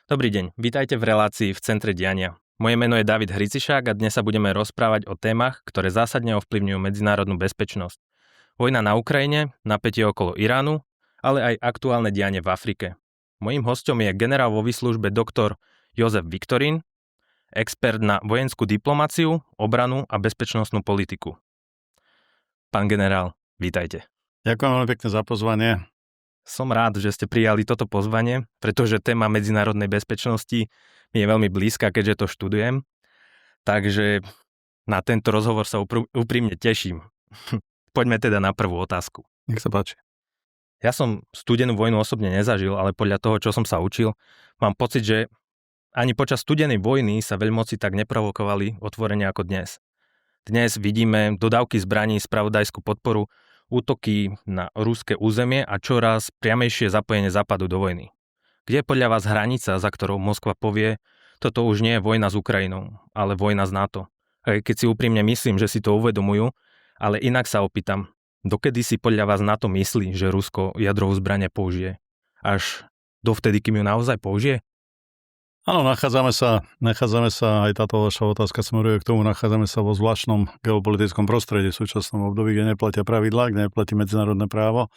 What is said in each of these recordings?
Dobrý deň, vítajte v relácii v centre diania. Moje meno je David Hricišák a dnes sa budeme rozprávať o témach, ktoré zásadne ovplyvňujú medzinárodnú bezpečnosť. Vojna na Ukrajine, napätie okolo Iránu, ale aj aktuálne dianie v Afrike. Mojím hosťom je generál vo výslužbe doktor Jozef Viktorín, expert na vojenskú diplomáciu, obranu a bezpečnostnú politiku. Pán generál, vítajte. Ďakujem veľmi pekne za pozvanie. Som rád, že ste prijali toto pozvanie, pretože téma medzinárodnej bezpečnosti mi je veľmi blízka, keďže to študujem. Takže na tento rozhovor sa úprimne teším. Poďme teda na prvú otázku. Nech sa páči. Ja som studenú vojnu osobne nezažil, ale podľa toho, čo som sa učil, mám pocit, že ani počas studenej vojny sa veľmoci tak neprovokovali otvorene ako dnes. Dnes vidíme dodávky zbraní, spravodajskú podporu, útoky na ruské územie a čoraz priamejšie zapojenie Západu do vojny. Kde je podľa vás hranica, za ktorou Moskva povie, toto už nie je vojna s Ukrajinou, ale vojna z NATO? A keď si úprimne myslím, že si to uvedomujú, ale inak sa opýtam, dokedy si podľa vás NATO myslí, že Rusko jadrovú zbraň použije? Až dovtedy, kým ju naozaj použije? Áno, nachádzame sa, aj táto vaša otázka smeruje k tomu, nachádzame sa vo zvláštnom geopolitickom prostredí v súčasnom období, kde neplatia pravidlá, kde neplatí medzinárodné právo,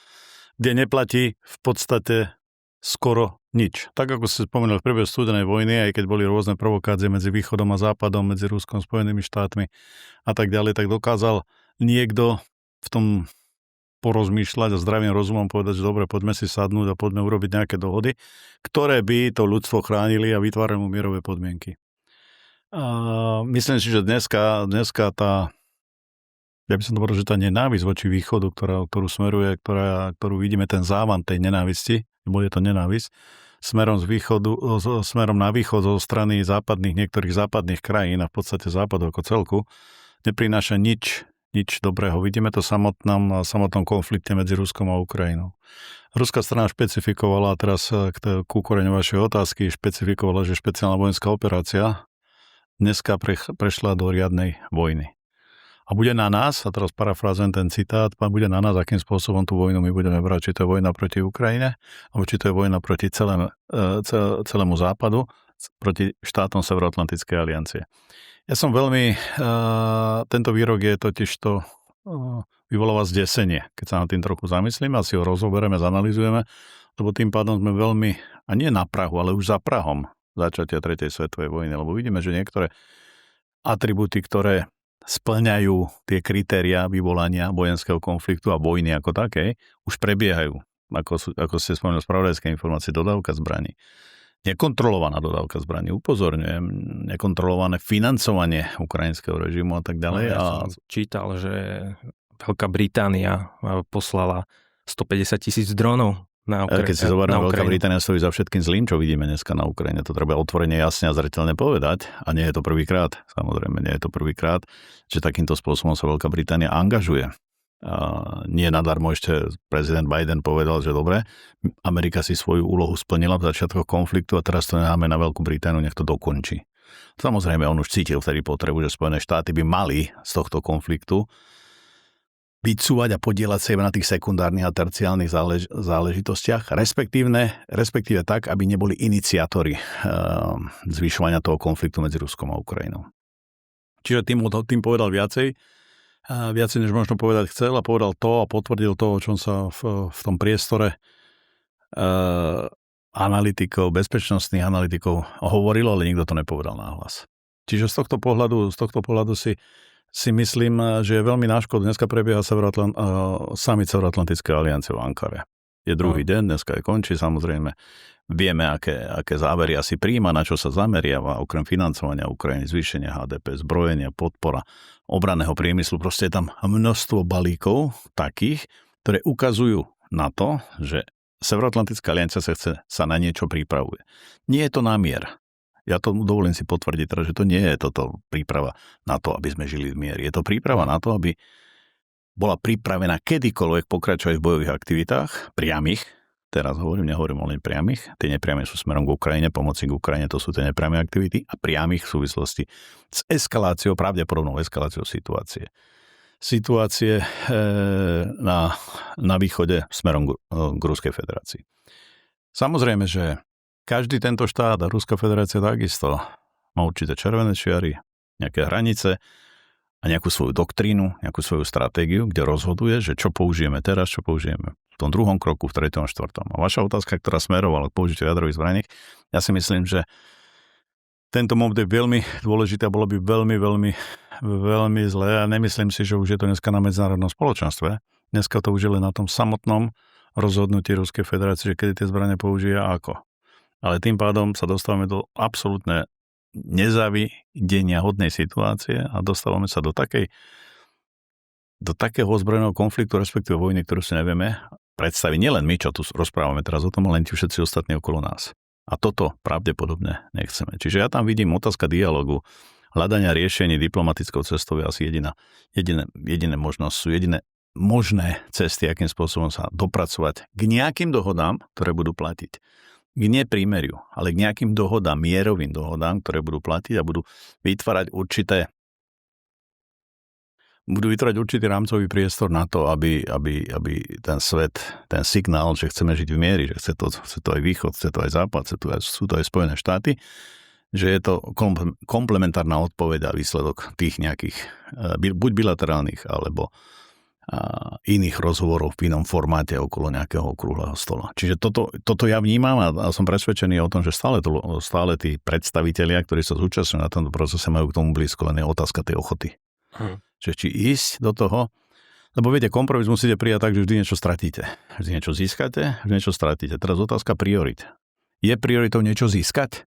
kde neplatí v podstate skoro nič. Tak ako ste spomínali v priebehu studenej vojny, aj keď boli rôzne provokácie medzi východom a západom, medzi Ruskom, Spojenými štátmi a tak ďalej, tak dokázal niekto v tom porozmýšľať a zdravým rozumom povedať, že dobre, poďme si sadnúť a poďme urobiť nejaké dohody, ktoré by to ľudstvo chránili a vytvárali mu mierové podmienky. A myslím si, že dneska tá, ja by som to povedal, že tá nenávisť voči východu, ktorú smeruje, ktorú vidíme, ten závan tej nenávisti, lebo je to nenávisť, smerom na východ zo strany niektorých západných krajín a v podstate západu ako celku, neprináša nič dobrého. Vidíme to v samotnom konflikte medzi Ruskom a Ukrajinou. Ruská strana špecifikovala, teraz ku koreňu vašej otázky, špecifikovala, že špeciálna vojenská operácia dneska prešla do riadnej vojny. A bude na nás, a teraz parafrázujem ten citát, bude na nás, akým spôsobom tú vojnu my budeme brať, či to je vojna proti Ukrajine, alebo či to je vojna proti celému západu, proti štátom Severoatlantickej aliancie. Ja som tento výrok je totižto vyvoláva zdesenie, keď sa nad tým trochu zamyslíme a si ho rozoberieme, zanalizujeme, lebo tým pádom sme veľmi, a nie na prahu, ale už za prahom začatia 3. svetovej vojny, lebo vidíme, že niektoré atribúty, ktoré spĺňajú tie kritériá vyvolania vojenského konfliktu a vojny ako takej, už prebiehajú. Ako ste spomínali, spravodajské informácie, dodávka zbraní. Nekontrolovaná dodávka zbraní, upozorňujem, nekontrolované financovanie ukrajinského režimu a tak ďalej. Ja som čítal, že Veľká Británia poslala 150,000 dronov na Ukrajinu. Keď si zoberieme, Veľká Británia stojí za všetkým zlým, čo vidíme dneska na Ukrajine. To treba otvorene, jasne a zreteľne povedať. A nie je to prvýkrát, samozrejme, nie je to prvýkrát, že takýmto spôsobom sa Veľká Británia angažuje. Nie nadarmo ešte prezident Biden povedal, že dobre, Amerika si svoju úlohu splnila v začiatkoch konfliktu a teraz to necháme na Veľkú Britániu, nech to dokončí. Samozrejme, on už cítil vtedy potrebu, že Spojené štáty by mali z tohto konfliktu vycúvať a podieľať sa na tých sekundárnych a terciálnych záležitostiach, respektíve tak, aby neboli iniciátori zvyšovania toho konfliktu medzi Ruskom a Ukrajinou. Čiže tým povedal viacej, než možno povedať chcel, a povedal to a potvrdil to, o čom sa v tom priestore bezpečnostných analytikov hovorilo, ale nikto to nepovedal nahlas. Čiže z tohto pohľadu si myslím, že je veľmi na škodu. Dneska prebieha summit Severoatlantickej aliancie v Ankare. Je druhý deň, dneska je končí, samozrejme. Vieme, aké závery asi príjma, na čo sa zameriava, okrem financovania Ukrajiny, zvýšenia HDP, zbrojenia, podpora obranného priemyslu. Proste je tam množstvo balíkov takých, ktoré ukazujú na to, že Severoatlantická aliancia sa na niečo pripravuje. Nie je to námier. Ja to dovolím si potvrdiť, že to nie je toto príprava na to, aby sme žili v mieri. Je to príprava na to, aby bola pripravená kedykoľvek pokračovať v bojových aktivitách, priamých. Teraz nehovorím o len priamých. Tie nepriame sú smerom k Ukrajine, pomoci k Ukrajine, to sú tie nepriame aktivity, a priamých v súvislosti s eskaláciou, pravdepodobnou eskaláciou situácie. Situácie na východe smerom k Ruskej federácii. Samozrejme, že každý tento štát a Ruská federácia takisto má určité červené čiary, nejaké hranice a nejakú svoju doktrínu, nejakú svoju stratégiu, kde rozhoduje, že čo použijeme teraz, čo použijeme v tom druhom kroku, v treťom, štvrtom. A vaša otázka, ktorá smerovala k použitiu jadrových zbraní, ja si myslím, že tento moment je veľmi dôležité a bolo by veľmi, veľmi, veľmi zlé a nemyslím si, že už je to dneska na medzinárodnom spoločenstve. Dneska to už je len na tom samotnom rozhodnutí Ruskej federácie, že kedy tie zbrane použije a ako. Ale tým pádom sa dostávame do absolútne nezávidenia hodnej situácie a dostávame sa do takého ozbrojeného konfliktu, respektíve vojny, ktorú si nevieme predstaviť. Nielen my, čo tu rozprávame teraz o tom, ale len tí všetci ostatní okolo nás. A toto pravdepodobne nechceme. Čiže ja tam vidím otázka dialogu, hľadania riešení diplomatickou cestou je asi jediné možnosť, sú jediné možné cesty, akým spôsobom sa dopracovať k nejakým dohodám, ktoré budú platiť. K neprímeriu, ale k nejakým dohodám, mierovým dohodám, ktoré budú platiť a budú vytvárať určitý rámcový priestor na to, aby ten svet, ten signál, že chceme žiť v miery, že chce to aj východ, chce to aj západ, sú to aj Spojené štáty, že je to komplementárna odpoveď a výsledok tých nejakých, buď bilaterálnych, alebo iných rozhovorov v inom formáte okolo nejakého okrúhleho stola. Čiže toto ja vnímam a som presvedčený o tom, že stále tí predstavitelia, ktorí sa zúčastňujú na tomto procese, majú k tomu blízko, len je otázka tej ochoty. Že či ísť do toho, lebo viete, kompromis musíte prijať tak, že vždy niečo stratíte. Vždy niečo získate, vždy niečo stratíte. Teraz otázka priorit. Je prioritou niečo získať?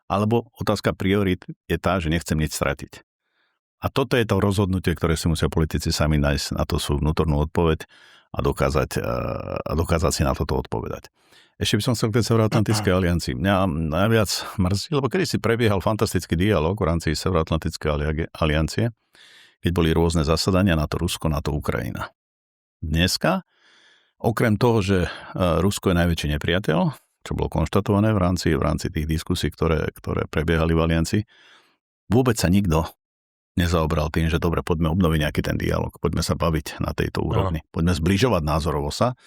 Alebo otázka priorit je tá, že nechcem nič stratiť. A toto je to rozhodnutie, ktoré si musia politici sami nájsť na to sú vnútornú odpoveď a dokázať si na toto odpovedať. Ešte by som chcel k tej Severoatlantickej aliancii. Mňa najviac mrzí, lebo kedy si prebiehal fantastický dialog v rámci Severoatlantickej aliancie, keď boli rôzne zasadania na to Rusko, na to Ukrajina. Dneska, okrem toho, že Rusko je najväčší nepriateľ, čo bolo konštatované v rámci tých diskusí, ktoré prebiehali v aliancii, vôbec sa nikto nezaobral tým, že dobre, poďme obnoviť nejaký ten dialog, poďme sa baviť na tejto úrovni, poďme zbližovať názorovo sa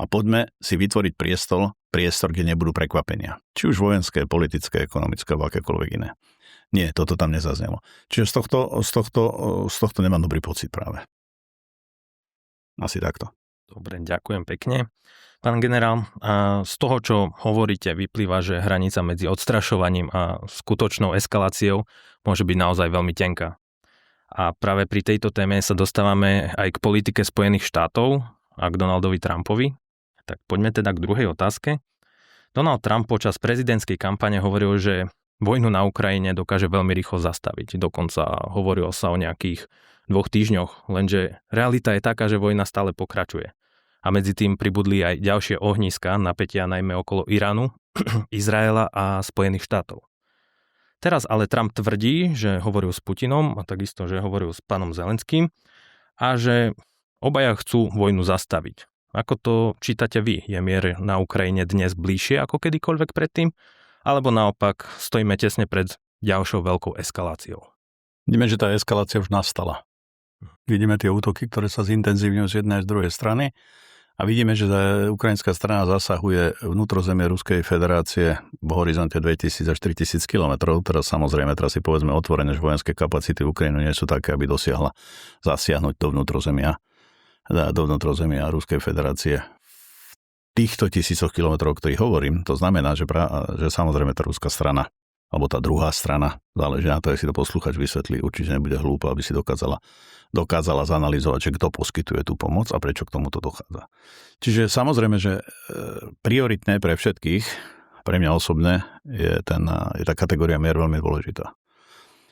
a poďme si vytvoriť priestor, kde nebudú prekvapenia. Či už vojenské, politické, ekonomické, alebo akékoľvek iné. Nie, toto tam nezaznelo. Čiže z tohto nemám dobrý pocit práve. Asi takto. Dobre, ďakujem pekne. Pán generál, a z toho, čo hovoríte, vyplýva, že hranica medzi odstrašovaním a skutočnou eskaláciou môže byť naozaj veľmi tenká. A práve pri tejto téme sa dostávame aj k politike Spojených štátov a k Donaldovi Trumpovi. Tak poďme teda k druhej otázke. Donald Trump počas prezidentskej kampane hovoril, že vojnu na Ukrajine dokáže veľmi rýchlo zastaviť. Dokonca hovorilo sa o nejakých 2 týždňoch, lenže realita je taká, že vojna stále pokračuje. A medzi tým pribudli aj ďalšie ohniská napätia najmä okolo Iránu, Izraela a Spojených štátov. Teraz ale Trump tvrdí, že hovoril s Putinom a takisto, že hovoril s pánom Zelenským a že obaja chcú vojnu zastaviť. Ako to čítate vy? Je mier na Ukrajine dnes bližšie ako kedykoľvek predtým? Alebo naopak stojíme tesne pred ďalšou veľkou eskaláciou? Vidíme, že tá eskalácia už nastala. Vidíme tie útoky, ktoré sa zintenzívňujú z jednej a z druhej strany. A vidíme, že ukrajinská strana zasahuje vnútrozemie Ruskej federácie v horizonte 2000 až 3000 kilometrov. Teraz samozrejme, teraz si povedzme otvorene, že vojenské kapacity Ukrajiny nie sú také, aby dosiahla zasiahnuť do vnútrozemia Ruskej federácie. V týchto 1000 kilometrov, o ktorých hovorím, to znamená, že samozrejme tá ruská strana, alebo tá druhá strana, záleží na to, ak si to posluchač vysvetlí, určite nebude hlúpa, aby si dokázala zanalyzovať, že kto poskytuje tú pomoc a prečo k tomuto dochádza. Čiže samozrejme, že prioritné pre všetkých, pre mňa osobne, je tá kategória mier veľmi dôležitá.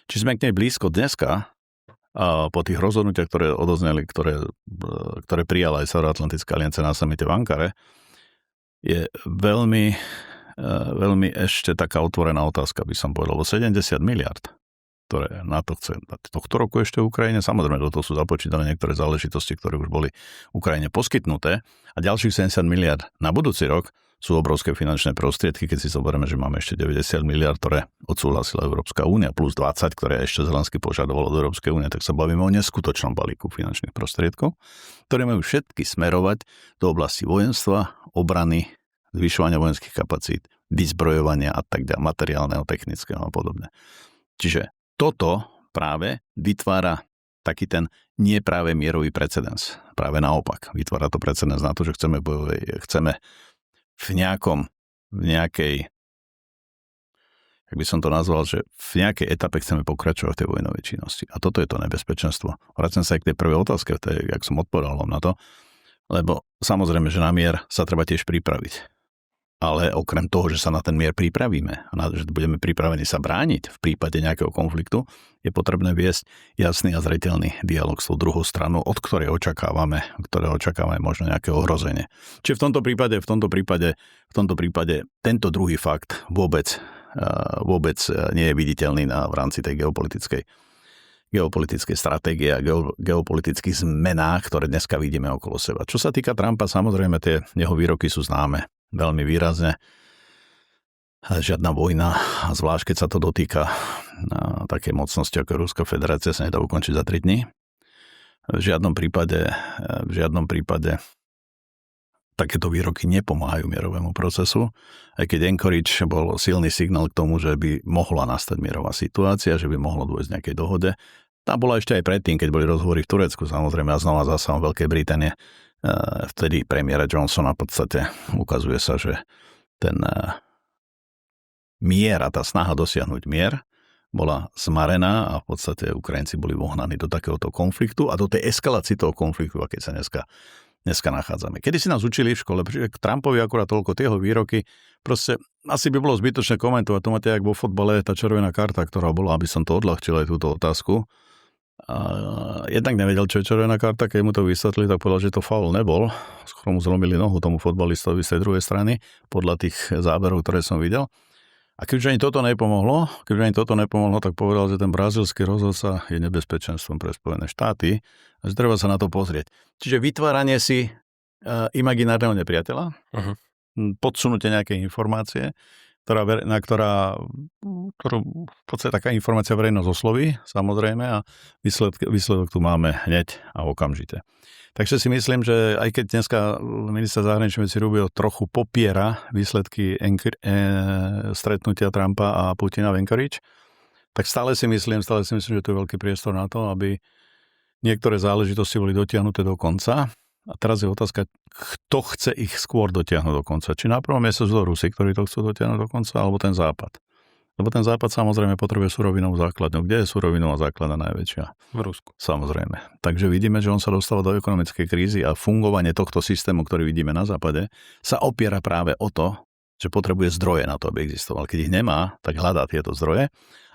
Či sme k nej blízko dneska, a po tých rozhodnutiach, ktoré odozneli, ktoré prijala aj Severoatlantická aliancia na samite v Ankare, je veľmi ešte taká otvorená otázka, by som povedal, 70 miliard, ktoré na to chce tohto roku ešte Ukrajine. Samozrejme, do toho sú započítané niektoré záležitosti, ktoré už boli Ukrajine poskytnuté a ďalších 70 miliard na budúci rok sú obrovské finančné prostriedky, keď si zoberieme, že máme ešte 90 miliard, ktoré odsúhlasila Európska únia, plus 20, ktoré ešte Zelenský požadoval od Európskej únie, tak sa bavíme o neskutočnom balíku finančných prostriedkov, ktoré majú všetky smerovať do oblasti vojenstva, obrany, zvyšovania vojenských kapacít vyzbrojovania a tak ďalej, materiálneho, technického a podobne. Čiže toto práve vytvára taký ten nie práve mierový precedens. Práve naopak. Vytvára to precedens na to, že chceme v nejakej, jak by som to nazval, že v nejakej etape chceme pokračovať v tej vojnovej činnosti. A toto je to nebezpečenstvo. Vracam sa aj k tej prvej otázke, jak som odpovedal vám na to, lebo samozrejme, že na mier sa treba tiež pripraviť. Ale okrem toho, že sa na ten mier pripravíme a že budeme pripravení sa brániť v prípade nejakého konfliktu, je potrebné viesť jasný a zreteľný dialog s tou druhou stranou, od ktorej očakávame možno nejaké ohrozenie. Čiže v tomto prípade tento druhý fakt vôbec nie je viditeľný v rámci tej geopolitickej stratégie a geopolitických zmenách, ktoré dneska vidíme okolo seba. Čo sa týka Trumpa, samozrejme tie jeho výroky sú známe veľmi výrazne. Žiadna vojna, zvlášť keď sa to dotýka také mocnosti ako Ruská federácia, sa nedá ukončiť za 3 dní. V žiadnom prípade takéto výroky nepomáhajú mierovému procesu, aj keď Anchorage bol silný signál k tomu, že by mohla nastať mierová situácia, že by mohlo dôjsť k nejakej dohode. Tá bola ešte aj predtým, keď boli rozhovory v Turecku, samozrejme, a znova zásahom Veľkej Británie. Vtedy premiéra Johnsona v podstate ukazuje sa, že ten mier a tá snaha dosiahnuť mier bola zmarená a v podstate Ukrajinci boli vohnaní do takéhoto konfliktu a do tej eskalácii toho konfliktu, aké sa dneska nachádzame. Kedy si nás učili v škole, že k Trumpovi akurát toľko tieho výroky, proste asi by bolo zbytočné komentovať, to máte jak vo fotbale, tá červená karta, ktorá bola, aby som to odľahčil aj túto otázku. Jednak nevedel, čo je červená karta, keď mu to vysvetlili, tak povedal, že to faul nebol. Skoro mu zlomili nohu tomu fotbalistovi z tej druhej strany, podľa tých záberov, ktoré som videl. A keďže ani toto nepomohlo, tak povedal, že ten brazílsky rozhodca je nebezpečenstvom pre Spojené štáty a že treba sa na to pozrieť. Čiže vytváranie si imaginárneho nepriateľa, podsunutie nejakej informácie, ktorú v podstate taká informácia verejnosť osloví, samozrejme, a výsledok tu máme hneď a okamžite. Takže si myslím, že aj keď dneska minister zahraničných vecí Rubio trochu popiera výsledky stretnutia Trumpa a Putina v Anchorage, tak stále si myslím, že to je veľký priestor na to, aby niektoré záležitosti boli dotiahnuté do konca. A teraz je otázka, kto chce ich skôr dotiahnuť do konca. Či na prvom mieste sú to Rusi, ktorí to chcú dotiahnuť do konca, alebo ten Západ. Lebo ten Západ samozrejme potrebuje surovinovú základňu. Kde je surovinová základňa najväčšia? V Rusku. Samozrejme. Takže vidíme, že on sa dostáva do ekonomickej krízy a fungovanie tohto systému, ktorý vidíme na Západe, sa opiera práve o to, že potrebuje zdroje na to, aby existoval. Keď ich nemá, tak hľadá tieto zdroje.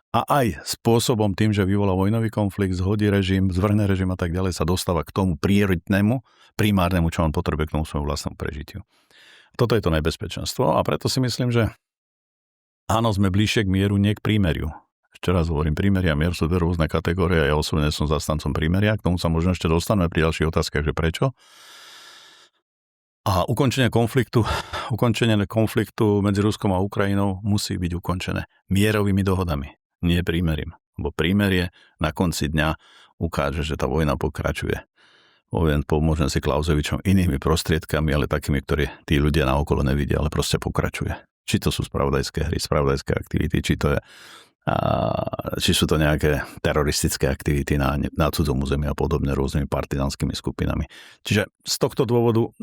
A aj spôsobom tým, že vyvolá vojnový konflikt, zhodí režim, zvrhne režim a tak ďalej, sa dostáva k tomu primárnemu, čo on potrebuje k tomu svojmu vlastnému prežitiu. Toto je to nebezpečenstvo a preto si myslím, že áno, sme bližšie k mieru, nie k prímeriu. Ešte raz hovorím, prímeria a mier sú dve rôzne kategórie a ja osobne som zastancom prímeria, k tomu sa možno ešte dostaneme pri ďalších otázkach, že prečo. A ukončenie konfliktu medzi Ruskom a Ukrajinou musí byť ukončené mierovými dohodami, nie prímerím. Lebo prímerie na konci dňa ukáže, že tá vojna pokračuje. Pomôžem si Klausovičom inými prostriedkami, ale takými, ktoré tí ľudia naokolo nevidia, ale proste pokračuje. Či to sú spravodajské hry, spravodajské aktivity, či sú to nejaké teroristické aktivity na cudzom území a podobne rôznymi partizánskymi skupinami. Čiže z tohto dôvodu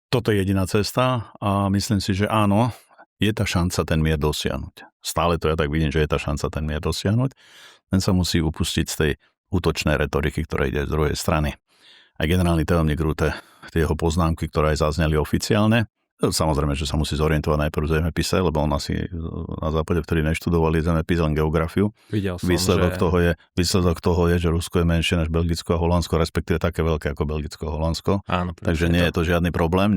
toto je jediná cesta a myslím si, že áno, je tá šanca ten mier dosiahnuť. Stále to ja tak vidím, že je tá šanca ten mier dosiahnuť, len sa musí upustiť z tej útočnej retoriky, ktorá ide z druhej strany. A generálny tajomník Rutte, tie jeho poznámky, ktoré aj zazneli oficiálne, samozrejme, že sa musí zorientovať najprv zemepise, lebo on asi na západe vtedy neštudovali zemepis, len geografiu. Videl som, výsledok toho je, že Rusko je menšie než Belgicko a Holandsko, respektíve také veľké ako Belgicko a Holandsko. Áno, takže nie je to žiadny problém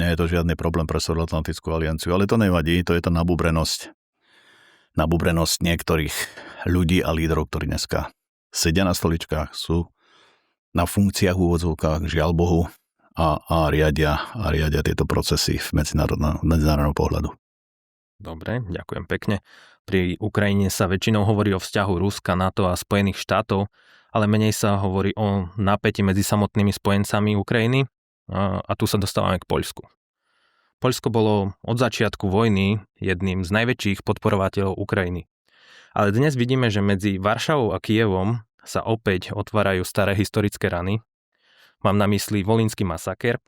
pre Severoatlantickú alianciu, ale to nevadí, to je tá nabubrenosť niektorých ľudí a lídrov, ktorí dneska sedia na stoličkách, sú na funkciách v úvodzovkách, žiaľ Bohu, a riadia tieto procesy v medzinárodnom pohľadu. Dobre, ďakujem pekne. Pri Ukrajine sa väčšinou hovorí o vzťahu Ruska, NATO a Spojených štátov, ale menej sa hovorí o napätí medzi samotnými spojencami Ukrajiny a tu sa dostávame k Poľsku. Poľsko bolo od začiatku vojny jedným z najväčších podporovateľov Ukrajiny. Ale dnes vidíme, že medzi Varšavou a Kyjevom sa opäť otvárajú staré historické rany. Mám na mysli Volínsky masaker,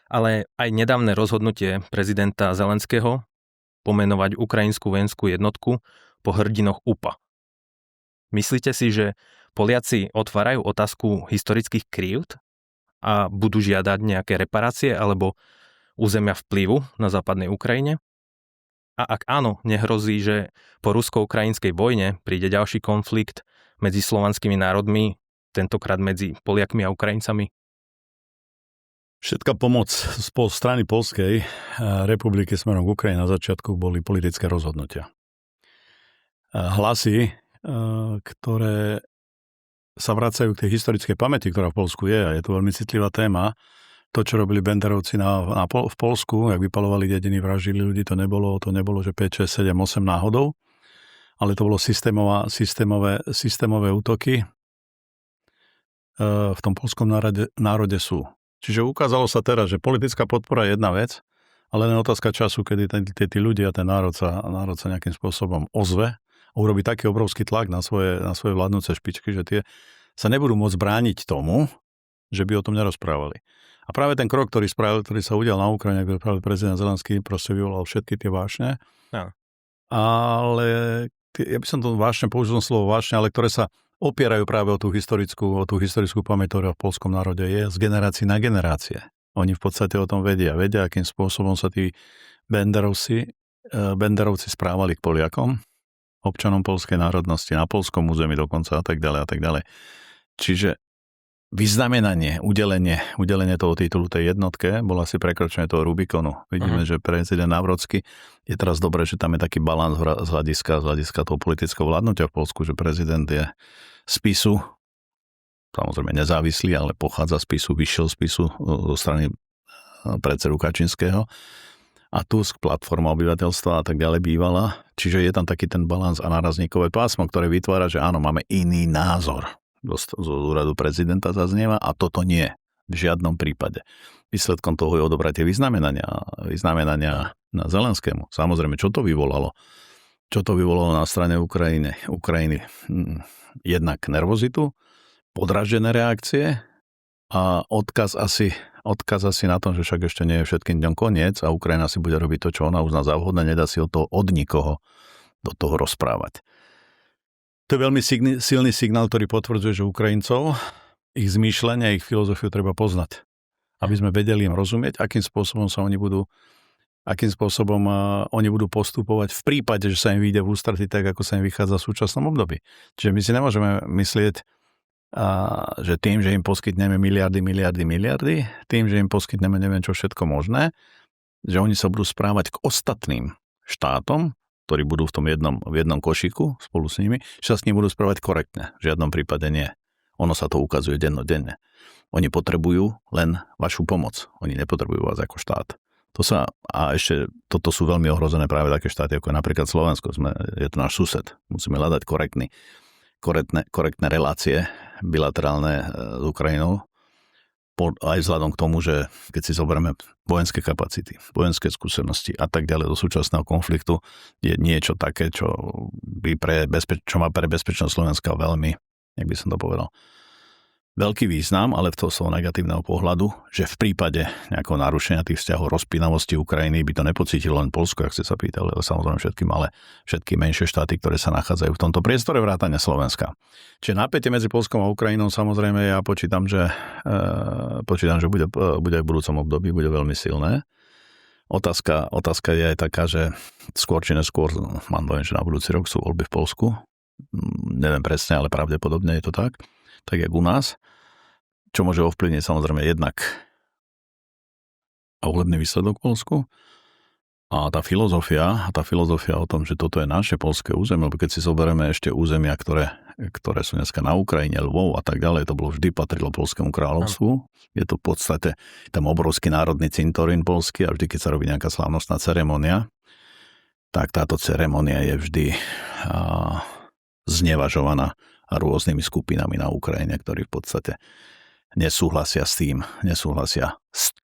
ale aj nedávne rozhodnutie prezidenta Zelenského pomenovať ukrajinskú vojenskú jednotku po hrdinoch UPA. Myslíte si, že Poliaci otvárajú otázku historických krívd a budú žiadať nejaké reparácie alebo územia vplyvu na západnej Ukrajine? A ak áno, nehrozí, že po rusko-ukrajinskej vojne príde ďalší konflikt medzi slovanskými národmi, tentokrát medzi Poliakmi a Ukrajincami? Všetká pomoc z strany Poľskej republiky smerom k Ukrajine na začiatku boli politické rozhodnutia. Hlasy, ktoré sa vracajú k tej historickej pamäti, ktorá v Poľsku je, a je to veľmi citlivá téma. To, čo robili Benderovci v Poľsku, jak vypalovali dediny, vraždili ľudí, to nebolo, že 5, 6, 7, 8 náhodou, ale to bolo systémové útoky v tom poľskom národe sú. Čiže ukázalo sa teraz, že politická podpora je jedna vec, ale len otázka času, kedy tí ľudia, ten národ sa nejakým spôsobom ozve a urobí taký obrovský tlak na svoje vládnúce špičky, že tie sa nebudú môcť brániť tomu, že by o tom nerozprávali. A práve ten krok, ktorý sa udial na Ukrajine, ktorý práve prezident Zelenský proste vyvolal všetky tie vášne. Ja. Ale ja by som to použil slovo vášne, ale ktoré sa opierajú práve o tú historickú pamäť, ktorá v poľskom národe je z generácií na generácie. Oni v podstate o tom vedia, akým spôsobom sa tí Benderovci správali k Poliakom, občanom poľskej národnosti, na poľskom území dokonca a tak ďalej. Čiže vyznamenanie, udelenie toho titulu tej jednotke bolo asi prekročenie toho Rubikonu. Vidíme, že prezident Nawrocki je teraz dobré, že tam je taký balans z hľadiska toho politického vládnutia v Poľsku, že prezident je z PiSu, samozrejme nezávislý, ale pochádza z PiSu, vyšiel z PiSu zo strany predsedu Kačinského. A Tusk, platforma obyvateľstva a tak ďalej bývala. Čiže je tam taký ten balans a nárazníkové pásmo, ktoré vytvára, že áno, máme iný názor. Z úradu prezidenta zaznieva a toto nie. V žiadnom prípade. Výsledkom toho je odobrať tie vyznamenania na Zelenskému. Samozrejme, čo to vyvolalo? Čo to vyvolalo na strane Ukrajiny? Jednak nervozitu, podraždené reakcie a odkaz asi na tom, že však ešte nie je všetkým dňom koniec a Ukrajina si bude robiť to, čo ona uzná za vhodné, nedá si od nikoho do toho rozprávať. To je veľmi silný signál, ktorý potvrdzuje, že Ukrajincov, ich zmýšľanie, ich filozofiu treba poznať. Aby sme vedeli im rozumieť, akým spôsobom oni budú postupovať v prípade, že sa im vyjde v ústretí tak, ako sa im vychádza v súčasnom období. Čiže my si nemôžeme myslieť, že tým, že im poskytneme miliardy, tým, že im poskytneme neviem čo všetko možné, že oni sa budú správať k ostatným štátom, ktorí budú v tom jednom košíku spolu s nimi, že sa s nimi budú správať korektne. V žiadnom prípade nie. Ono sa to ukazuje dennodenne. Oni potrebujú len vašu pomoc. Oni nepotrebujú vás ako štát. Toto sú veľmi ohrozené práve také štáty, ako je napríklad Slovensko. Je to náš sused. Musíme hľadať korektné relácie bilaterálne s Ukrajinou, aj vzhľadom k tomu, že keď si zoberieme vojenské kapacity, vojenské skúsenosti a tak ďalej do súčasného konfliktu, je niečo také, čo má pre bezpečnosť Slovenska veľmi, jak by som to povedal, veľký význam, ale v toho svojho negatívneho pohľadu, že v prípade nejakého narušenia tých vzťahov, rozpínavosti Ukrajiny by to nepocítilo len Poľsko, ak ste sa pýtali, ale samozrejme všetky menšie štáty, ktoré sa nachádzajú v tomto priestore vrátane Slovenska. Čiže napätie medzi Poľskom a Ukrajinou, samozrejme ja počítam, že bude aj v budúcom období, bude veľmi silné. Otázka je aj taká, že skôr či neskôr, mám dojem, že na budúci rok sú voľby v Poľsku. Neviem presne, ale pravdepodobne je to tak jak u nás, čo môže ovplyvniť samozrejme jednak volebný výsledok v Poľsku a tá filozofia o tom, že toto je naše poľské územie, lebo keď si zoberieme ešte územia, ktoré sú dneska na Ukrajine, Lvov a tak ďalej, to bolo vždy patrilo Poľskému kráľovstvu. Je to v podstate tam obrovský národný cintorín poľský a vždy, keď sa robí nejaká slávnostná ceremonia, tak táto ceremonia je vždy znevažovaná rôznymi skupinami na Ukrajine, ktorí v podstate nesúhlasia s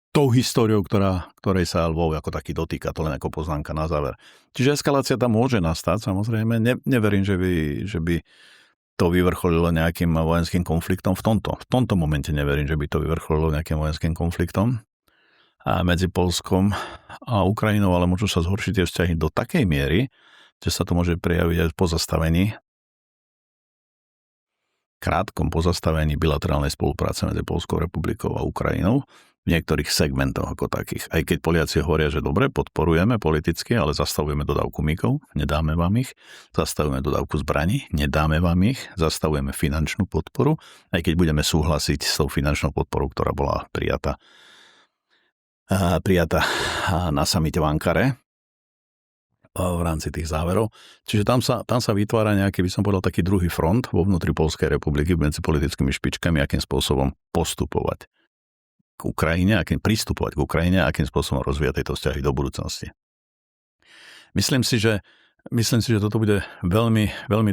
tou históriou, ktorej sa Lvov ako taký dotýka, to len ako poznámka na záver. Čiže eskalácia tam môže nastať, samozrejme. Neverím, že by to vyvrcholilo nejakým vojenským konfliktom. V tomto momente neverím, že by to vyvrcholilo nejakým vojenským konfliktom a medzi Poľskom a Ukrajinou, ale môžu sa zhoršiť tie vzťahy do takej miery, že sa to môže prejaviť aj v pozastavení, krátkom pozastavení bilaterálnej spolupráce medzi Poľskou republikou a Ukrajinou v niektorých segmentoch ako takých. Aj keď Poliaci hovoria, že dobre, podporujeme politicky, ale zastavujeme dodávku migov, nedáme vám ich, zastavujeme dodávku zbraní, nedáme vám ich, zastavujeme finančnú podporu, aj keď budeme súhlasiť s tou finančnou podporou, ktorá bola prijatá na samite v Ankare v rámci tých záverov. Čiže tam sa vytvára nejaký, by som povedal, taký druhý front vo vnútri Poľskej republiky medzi politickými špičkami, akým spôsobom postupovať k Ukrajine, pristupovať k Ukrajine a akým spôsobom rozvíjať tieto vzťahy do budúcnosti. Myslím si, že toto bude veľmi, veľmi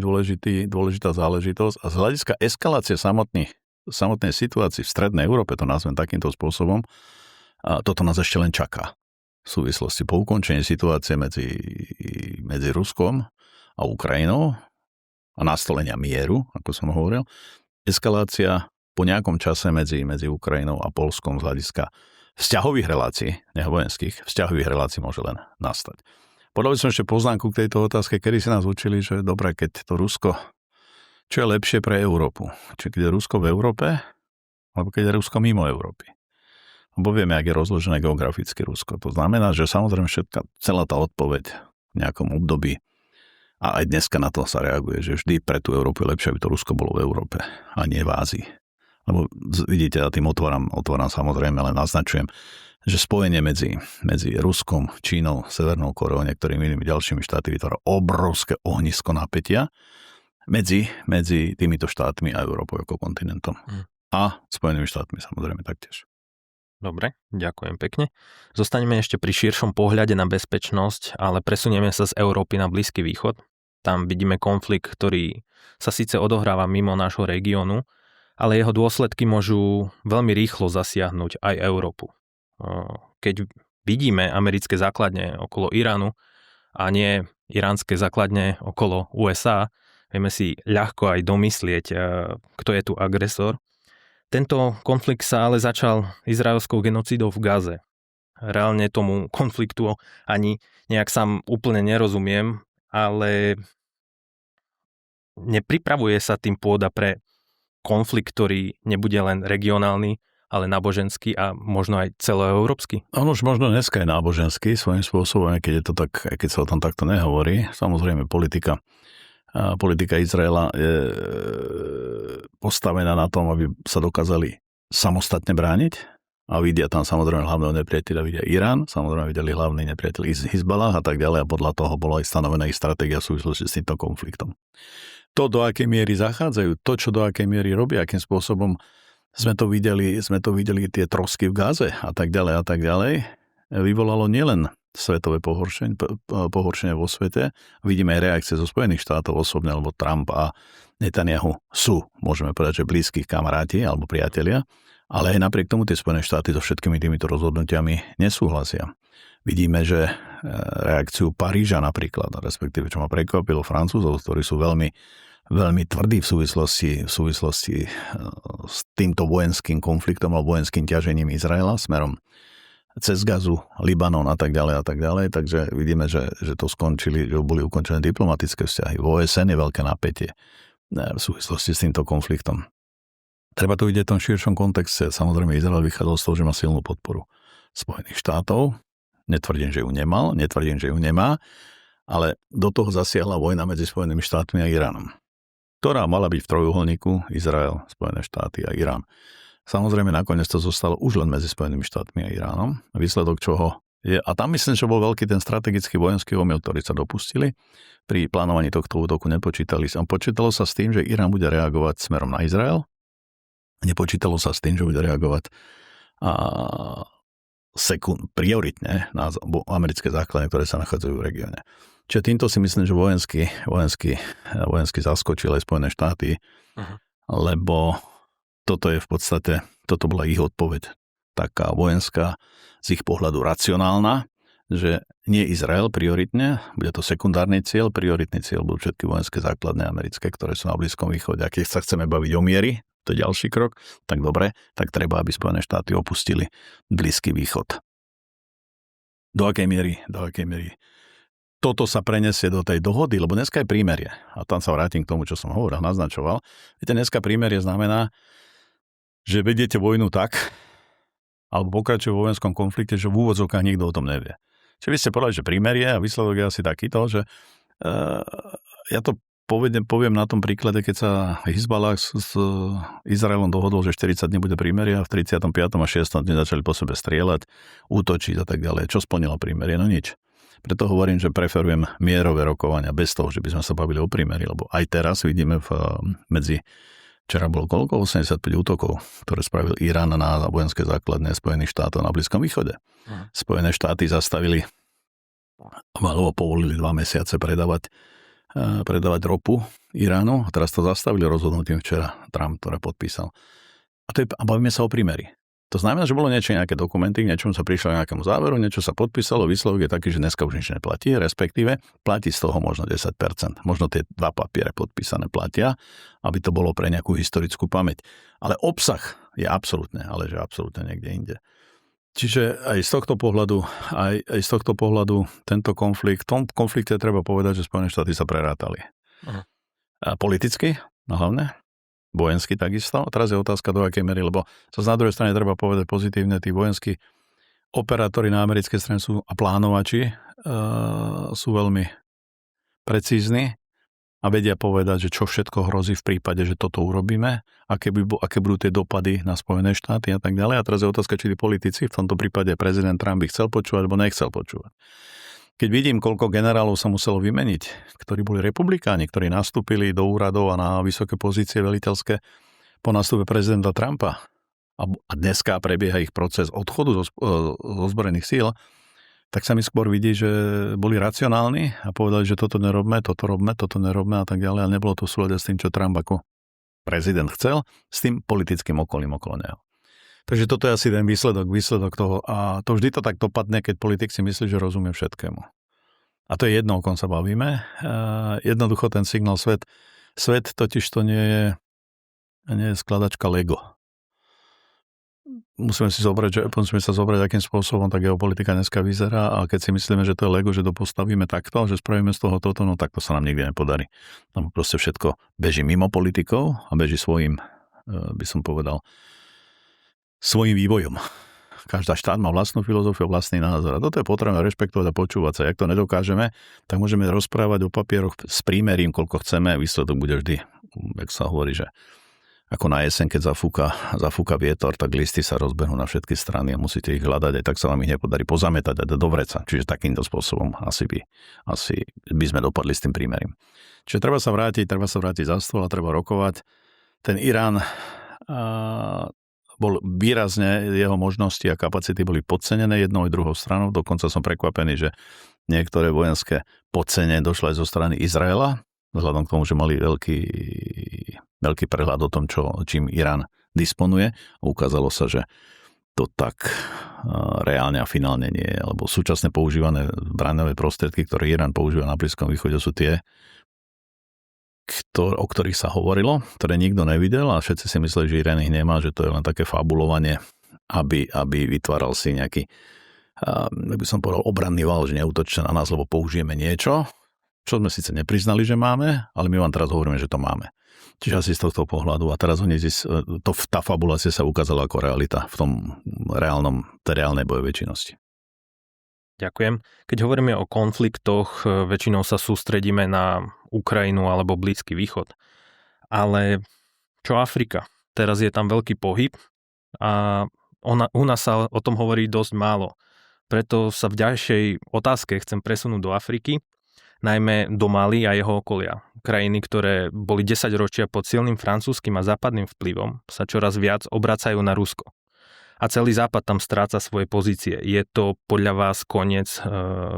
dôležitá záležitosť a z hľadiska eskalácie samotnej situácii v Strednej Európe, to nazvem takýmto spôsobom, a toto nás ešte len čaká. V súvislosti po ukončení situácie medzi Ruskom a Ukrajinou a nastolenia mieru, ako som hovoril, eskalácia po nejakom čase medzi Ukrajinou a Poľskom z hľadiska vzťahových relácií, nevojenských, vzťahových relácií môže len nastať. Podal by som ešte poznámku k tejto otázke, kedy si nás učili, že dobre, keď to Rusko, čo je lepšie pre Európu? Či keď je Rusko v Európe, alebo keď je Rusko mimo Európy? Lebo vieme, ak je rozložené geograficky Rusko. To znamená, že samozrejme celá tá odpoveď v nejakom období a aj dneska na to sa reaguje, že vždy pre tú Európu je lepšie, aby to Rusko bolo v Európe a nie v Ázii. Lebo vidíte, ja tým otváram samozrejme, ale naznačujem, že spojenie medzi Ruskom, Čínou, Severnou Koreou a niektorými inými ďalšími štáty vytvára obrovské ohnisko napätia medzi týmito štátmi a Európou ako kontinentom. A Spojenými štátmi samozrejme taktiež. Dobre, ďakujem pekne. Zostaneme ešte pri širšom pohľade na bezpečnosť, ale presunieme sa z Európy na Blízky východ. Tam vidíme konflikt, ktorý sa síce odohráva mimo nášho regiónu, ale jeho dôsledky môžu veľmi rýchlo zasiahnuť aj Európu. Keď vidíme americké základne okolo Iránu a nie iránske základne okolo USA, vieme si ľahko aj domyslieť, kto je tu agresor. Tento konflikt sa ale začal izraelskou genocídou v Gaze. Reálne tomu konfliktu ani nejak sám úplne nerozumiem, ale nepripravuje sa tým pôda pre konflikt, ktorý nebude len regionálny, ale náboženský a možno aj celoeurópsky? Áno, už možno dneska je náboženský svojím spôsobom, keď je to tak, keď sa o tom takto nehovorí. Samozrejme politika Izraela je postavená na tom, aby sa dokázali samostatne brániť a vidia tam samozrejme hlavného nepriateľa, vidia Irán, samozrejme videli hlavný nepriateľ Hizbalah a tak ďalej a podľa toho bola aj stanovená ich stratégia v súvislosti s týmto konfliktom. To, do akej miery zachádzajú, to, čo do akej miery robia, akým spôsobom sme to videli tie trosky v Gaze a tak ďalej, vyvolalo nielen svetové pohoršenie vo svete. Vidíme aj reakcie zo Spojených štátov osobne, lebo Trump a Netanyahu sú, môžeme povedať, že blízkych kamaráti alebo priatelia, ale aj napriek tomu tie Spojené štáty so všetkými týmito rozhodnutiami nesúhlasia. Vidíme, že reakciu Paríža napríklad, respektíve čo ma prekvapilo, Francúzov, ktorí sú veľmi, veľmi tvrdí v súvislosti s týmto vojenským konfliktom alebo vojenským ťažením Izraela smerom cez Gazu, Libanon a tak ďalej. Takže vidíme, že to skončili, že boli ukončené diplomatické vzťahy. V OSN je veľké napätie v súvislosti s týmto konfliktom. Treba to vidieť v tom širšom kontexte. Samozrejme, Izrael vychádzal z toho, že má silnú podporu Spojených štátov. Netvrdím, že ju nemal, netvrdím, že ju nemá, ale do toho zasiahla vojna medzi Spojenými štátmi a Iránom, ktorá mala byť v trojuholníku Izrael, Spojené štáty a Irán. Samozrejme, nakoniec to zostalo už len medzi Spojenými štátmi a Iránom. Výsledok čoho je, a tam myslím, že bol veľký ten strategický vojenský omyl, ktorý sa dopustili. Pri plánovaní tohto útoku nepočítali sa. Počítalo sa s tým, že Irán bude reagovať smerom na Izrael. Nepočítalo sa s tým, že bude reagovať prioritne na americké základne, ktoré sa nachádzajú v regióne. Čiže týmto si myslím, že vojensky zaskočili aj Spojené štáty, lebo toto bola ich odpoveď taká vojenská, z ich pohľadu racionálna, že nie Izrael prioritne, bude to sekundárny cieľ, prioritný cieľ budú všetky vojenské základne americké, ktoré sú na Blízkom východe. A keď sa chceme baviť o miery, to je ďalší krok, tak dobre, tak treba, aby Spojené štáty opustili Blízky východ. Do akej miery? Toto sa prenesie do tej dohody, lebo dneska je prímerie. A tam sa vrátim k tomu, čo som hovoril, naznačoval. Viete, dneska prímerie znamená, že vediete vojnu tak, alebo pokračuje vo vojenskom konflikte, že v úvodzovkách nikto o tom nevie. Čiže vy ste povedali, že prímerie a výsledok je asi takýto, že ja to poviem na tom príklade, keď sa Hizballah s Izraelom dohodol, že 40 dní bude prímerie a v 35. a 6. dni začali po sebe strieľať, útočiť a tak ďalej. Čo splnilo prímerie? No nič. Preto hovorím, že preferujem mierové rokovania bez toho, že by sme sa bavili o prímeri, lebo aj teraz vidíme včera bolo koľko? 85 útokov, ktoré spravil Irán na vojenské základne Spojených štátov na Blízkom východe. Spojené štáty zastavili alebo povolili 2 mesiace predávať ropu Iránu a teraz to zastavili rozhodnutím včera Trump, ktoré podpísal. A bavíme sa o prímeri. To znamená, že bolo nejaké dokumenty, k niečomu sa prišlo k nejakému záveru, niečo sa podpísalo, výsledok je taký, že dneska už nič neplatí, respektíve platí z toho možno 10%. Možno tie 2 papiere podpísané platia, aby to bolo pre nejakú historickú pamäť. Ale obsah je absolútne, ale že absolútne niekde inde. Čiže aj z tohto pohľadu tento konflikt, v tom konflikte treba povedať, že Spojené štáty sa prerátali. A politicky, hlavne. Vojensky takisto. A teraz je otázka, do akej miery, lebo sa na druhej strane treba povedať pozitívne, tí vojenskí operátori na americkej strane sú a plánovači sú veľmi precízni a vedia povedať, že čo všetko hrozí v prípade, že toto urobíme, aké budú tie dopady na Spojené štáty a tak ďalej. A teraz je otázka, či tí politici, v tomto prípade prezident Trump by chcel počúvať, alebo nechcel počúvať. Keď vidím, koľko generálov sa muselo vymeniť, ktorí boli republikáni, ktorí nastúpili do úradov a na vysoké pozície veliteľské po nástupe prezidenta Trumpa a dneska prebieha ich proces odchodu zo zbrojených síl, tak sa mi skôr vidí, že boli racionálni a povedali, že toto nerobme, toto nerobme a tak ďalej. A nebolo to v súlade s tým, čo Trump ako prezident chcel, s tým politickým okolím okolo neho. Takže toto je asi ten výsledok toho. A to vždy to tak dopadne, keď politik si myslí, že rozumie všetkému. A to je jedno, o kom sa bavíme. Jednoducho ten signál svet totiž to nie je skladačka Lego. Musíme sa zobrať, akým spôsobom tá geopolitika dneska vyzerá a keď si myslíme, že to je Lego, že to postavíme takto, že spravíme z toho toto, no tak to sa nám nikdy nepodarí. Tam proste všetko beží mimo politikov a beží svojím, by som povedal, svojím vývojom. Každá štát má vlastnú filozofiu, vlastný názor. A toto je potrebné rešpektovať a počúvať sa. Ak to nedokážeme, tak môžeme rozprávať o papieroch s prímerím, koľko chceme. Výsledok bude vždy, jak sa hovorí, že ako na jeseň, keď zafúka vietor, tak listy sa rozbehnú na všetky strany a musíte ich hľadať, aj tak sa vám ich nepodarí pozametať a do vreca. Čiže takýmto spôsobom asi by sme dopadli s tým prímerím. Čiže treba sa vrátiť za stôl a treba rokovať. Ten Irán bol výrazne, jeho možnosti a kapacity boli podcenené jednou aj druhou stranou. Dokonca som prekvapený, že niektoré vojenské podcenie došlo aj zo strany Izraela, vzhľadom k tomu, že mali veľký prehľad o tom, čím Irán disponuje. Ukázalo sa, že to tak reálne a finálne nie je, lebo súčasne používané zbraňové prostriedky, ktoré Irán používa na Blízkom východe, sú tie, o ktorých sa hovorilo, ktoré nikto nevidel a všetci si mysleli, že Irán ich nemá, že to je len také fabulovanie, aby vytváral si nejaký, by som povedal, obranný val, že neútočte na nás, lebo použijeme niečo, čo sme síce nepriznali, že máme, ale my vám teraz hovoríme, že to máme. Čiže asi z tohto pohľadu. A teraz tá fabulácia sa ukázala ako realita v tom reálnej bojovej činnosti. Ďakujem. Keď hovoríme o konfliktoch, väčšinou sa sústredíme na Ukrajinu alebo Blízky východ. Ale čo Afrika? Teraz je tam veľký pohyb a u nás sa o tom hovorí dosť málo. Preto sa v ďalšej otázke chcem presunúť do Afriky, najmä do Mali a jeho okolia. Krajiny, ktoré boli 10 ročia pod silným francúzskym a západným vplyvom, sa čoraz viac obracajú na Rusko. A celý západ tam stráca svoje pozície. Je to podľa vás koniec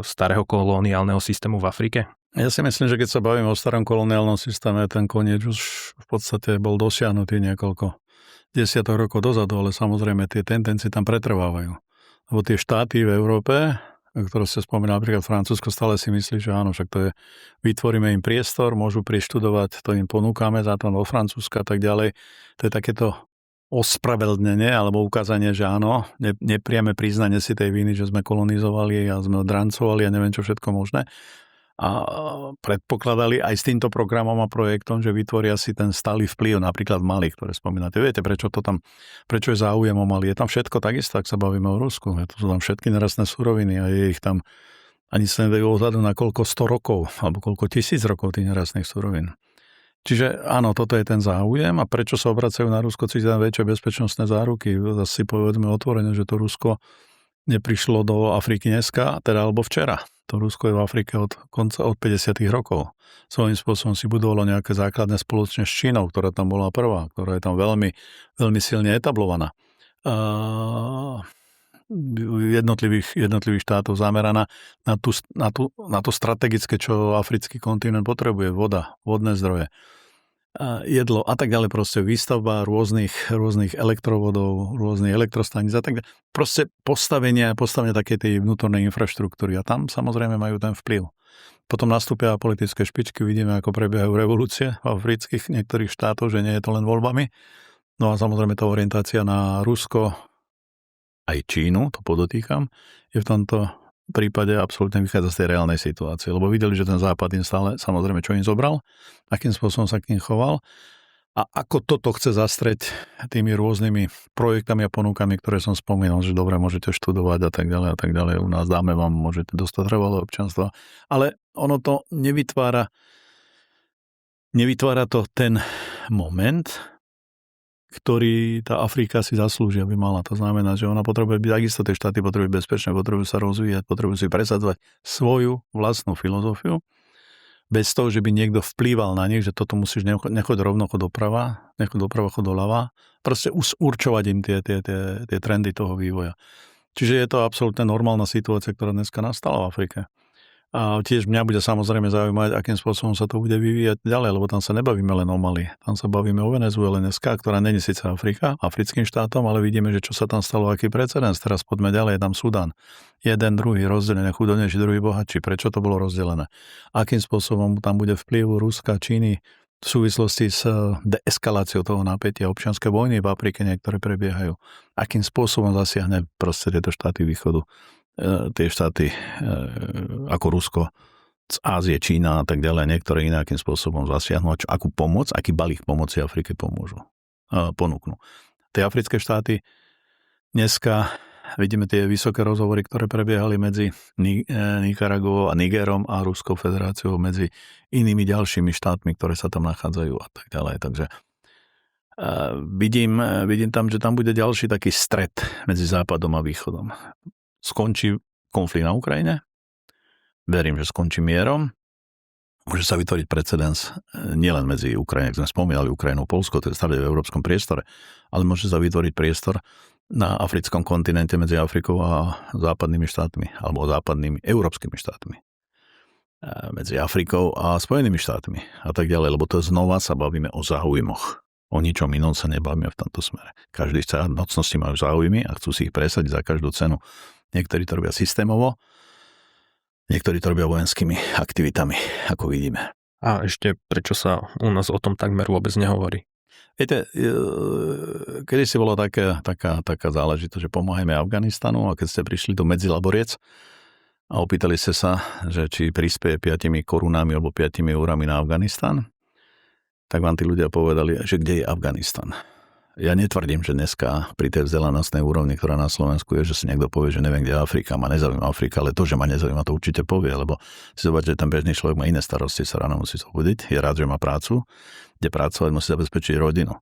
starého koloniálneho systému v Afrike? Ja si myslím, že keď sa bavíme o starom koloniálnom systéme, ten koniec už v podstate bol dosiahnutý niekoľko desiatok rokov dozadu, ale samozrejme tie tendencie tam pretrvávajú. Lebo tie štáty v Európe, ktoré ste spomínali, napríklad Francúzsko, stále si myslí, že áno, však to je, vytvoríme im priestor, môžu prísť študovať, to im ponúkame, za to do Francúzska a tak ďalej. To je takéto ospravedlnenie alebo ukázanie, že áno, nepriame priznanie si tej viny, že sme kolonizovali a sme drancovali a neviem čo všetko možné. A predpokladali aj s týmto programom a projektom, že vytvoria si ten stály vplyv, napríklad Mali, ktoré spomínate. Viete, prečo je záujem o Mali? Je tam všetko takisto, ak sa bavíme o Rusku. To sú tam všetky nerastné suroviny a je ich tam, ani sa nedajú odhadu na koľko 100 rokov, alebo koľko 1000 rokov tých nerastných surovín. Čiže áno, toto je ten záujem a prečo sa obracajú na Rusko, cítia väčšie bezpečnostné záruky. Zase si povedzme otvorene, že to Rusko neprišlo do Afriky dneska, teda alebo včera. To Rusko je v Afrike od 50. rokov. Svojím spôsobom si budovalo nejaké základné spoločne s Čínou, ktorá tam bola prvá, ktorá je tam veľmi, veľmi silne etablovaná. Jednotlivých štátov zameraná na to strategické, čo africký kontinent potrebuje, voda, vodné zdroje, jedlo a tak ďalej, proste výstavba rôznych elektrovodov, rôznych elektrostaníc a tak ďalej. Proste postavenie takej tej vnútornej infraštruktúry a tam samozrejme majú ten vplyv. Potom nastúpia politické špičky, vidíme, ako prebiehajú revolúcie v afrických niektorých štátoch, že nie je to len voľbami. No a samozrejme tá orientácia na Rusko, aj Čínu, to podotýkam, je v tomto prípade absolútne vychádza z tej reálnej situácie, lebo videli, že ten západ im stále, samozrejme, čo im zobral, akým spôsobom sa k ním choval a ako toto chce zastreť tými rôznymi projektami a ponúkami, ktoré som spomínal, že dobre, môžete študovať a tak ďalej, u nás dáme vám, môžete dostať trvalé občianstvo, ale ono to nevytvára to ten moment, ktorý tá Afrika si zaslúži, aby mala. To znamená, že ona potrebuje byť, takisto tie štáty potrebujú bezpečné, potrebujú sa rozvíjať, potrebujú si presadzovať svoju vlastnú filozofiu, bez toho, že by niekto vplýval na nich, že toto musíš nechoď rovno, chod doprava, chod doľava. Proste určovať im tie trendy toho vývoja. Čiže je to absolútne normálna situácia, ktorá dneska nastala v Afrike. A tiež mňa bude samozrejme zaujímať, akým spôsobom sa to bude vyvíjať ďalej, lebo tam sa nebavíme len o Mali. Tam sa bavíme o Venezuele dneska, ktorá není síce africkým štátom, ale vidíme, že čo sa tam stalo, aký precedens. Teraz poďme ďalej, je tam Sudán. Jeden, druhý rozdelený, chudobnejší, druhý bohatší. Prečo to bolo rozdelené? Akým spôsobom tam bude vplyv Ruska, Číny v súvislosti s deeskaláciou toho napätia, občianske vojny v Afrike, niektoré prebiehajú. Akým spôsobom zasiahne proste tieto štáty východu, tie štáty ako Rusko, z Ázie, Čína a tak ďalej, niektoré iné akým spôsobom zasiahnu, akú pomoc, aký balík pomoci Afrike ponúknú. Tie africké štáty dneska vidíme tie vysoké rozhovory, ktoré prebiehali medzi Nikaraguou a Nigerom a Ruskou federáciou, medzi inými ďalšími štátmi, ktoré sa tam nachádzajú a tak ďalej. Takže vidím tam, že tam bude ďalší taký stret medzi Západom a Východom. Skončí konflikt na Ukrajine, verím, že skončí mierom, môže sa vytvoriť precedens nielen medzi Ukrajinou, ak sme spomínali Ukrajinu, Poľsko, to je stále v európskom priestore, ale môže sa vytvoriť priestor na africkom kontinente medzi Afrikou a západnými štátmi, alebo západnými európskymi štátmi. Medzi Afrikou a Spojenými štátmi a tak ďalej, lebo to znova sa bavíme o záujmoch. O ničom inom sa nebavíme v tomto smere. Každý štát nocnosti majú záujmy a chcú si ich presadiť za každú cenu. Niektorí to robia systémovo, niektorí to robia vojenskými aktivitami, ako vidíme. A ešte prečo sa u nás o tom takmer vôbec nehovorí? Viete, kedy si bola taká záležitosť, že pomáhajme Afganistanu a keď ste prišli do Medzilaboriec a opýtali ste sa, že či prispieje 5 korunami alebo 5 eurami na Afganistan, tak vám tí ľudia povedali, že kde je Afganistan. Ja netvrdím, že dneska pri tej vzdelanostnej úrovni, ktorá na Slovensku je, že si niekto povie, že neviem, kde je Afrika, ma nezaujíma Afrika, ale to, že ma nezaujíma, to určite povie, lebo si zobač, že ten bežný človek má iné starosti, sa ráno musí zobudiť, je rád, že má prácu, kde pracovať, musí zabezpečiť rodinu.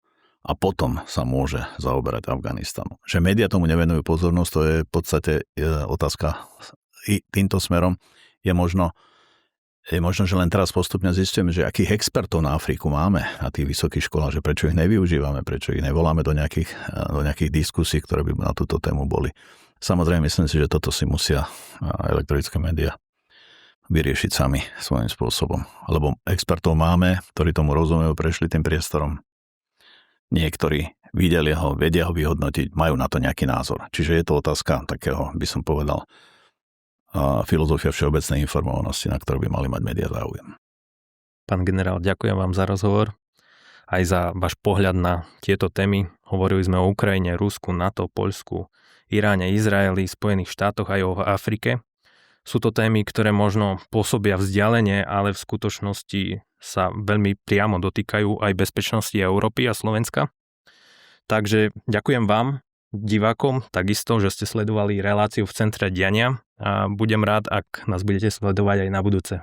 A potom sa môže zaoberať Afganistanu. Že médiá tomu nevenujú pozornosť, to je v podstate otázka i týmto smerom. Je možno, že len teraz postupne zistíme, že akých expertov na Afriku máme na tých vysokých školách, že prečo ich nevyužívame, prečo ich nevoláme do nejakých diskusí, ktoré by na túto tému boli. Samozrejme, myslím si, že toto si musia elektronické médiá vyriešiť sami svojím spôsobom. Lebo expertov máme, ktorí tomu rozumejú, prešli tým priestorom. niektorí videli ho, vedia ho vyhodnotiť, majú na to nejaký názor. Čiže je to otázka takého, by som povedal, filozofia všeobecnej informovanosti, na ktorú by mali mať médiá záujem. Pán generál, ďakujem vám za rozhovor, aj za váš pohľad na tieto témy. Hovorili sme o Ukrajine, Rusku, NATO, Poľsku, Iráne, Izraeli, Spojených štátoch aj o Afrike. Sú to témy, ktoré možno pôsobia vzdialene, ale v skutočnosti sa veľmi priamo dotýkajú aj bezpečnosti Európy a Slovenska. Takže ďakujem vám, divákom, takisto, že ste sledovali reláciu v centre diania a budem rád, ak nás budete sledovať aj na budúce.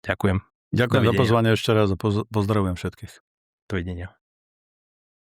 Ďakujem. Ďakujem za pozvanie ešte raz a pozdravujem všetkých. Dovidenia.